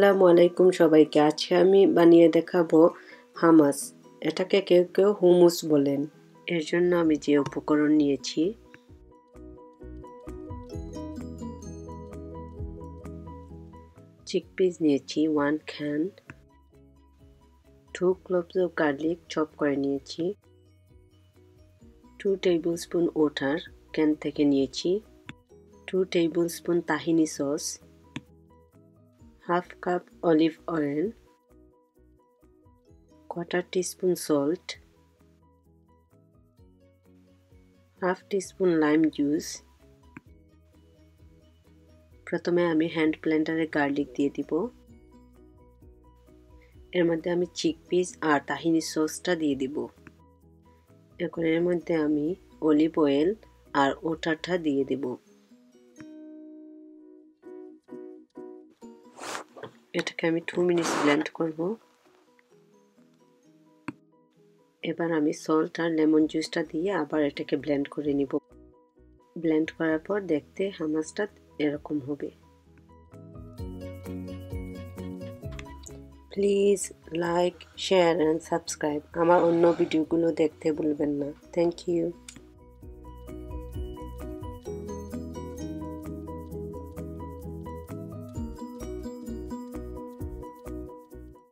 আসসালামু আলাইকুম সবাইকে। আজকে আমি বানিয়ে দেখাবো হামাস। এটাকে কেউ কেউ হুমুস বলেন। এর জন্য আমি যে উপকরণ নিয়েছি, চিকপিস নিয়েছি 1 can, 2 cloves of garlic chop করে নিয়েছি, 2 tablespoon ওটার ক্যান থেকে নিয়েছি, 2 tablespoon তাহিনি sauce, half cup olive oil, quarter teaspoon salt, half teaspoon lime juice. প্রথমে আমি হ্যান্ড ব্লেন্ডারে গার্লিক দিয়ে দিব। এর মধ্যে আমি চিকপিস আর তাহিনি সসটা দিয়ে দিব। এখন এর মধ্যে আমি অলিভ অয়েল আর ওটাটা দিয়ে দিব। এটাকে আমি 2 মিনিটস ব্লেন্ড করব। এবার আমি সল্ট আর লেমন জুসটা দিয়ে আবার এটাকে ব্লেন্ড করে নিব। ব্লেন্ড করার পর দেখতে হামাসটা এরকম হবে। Please like, share and subscribe. আমার অন্য ভিডিওগুলো দেখতে ভুলবেন না। Thank you.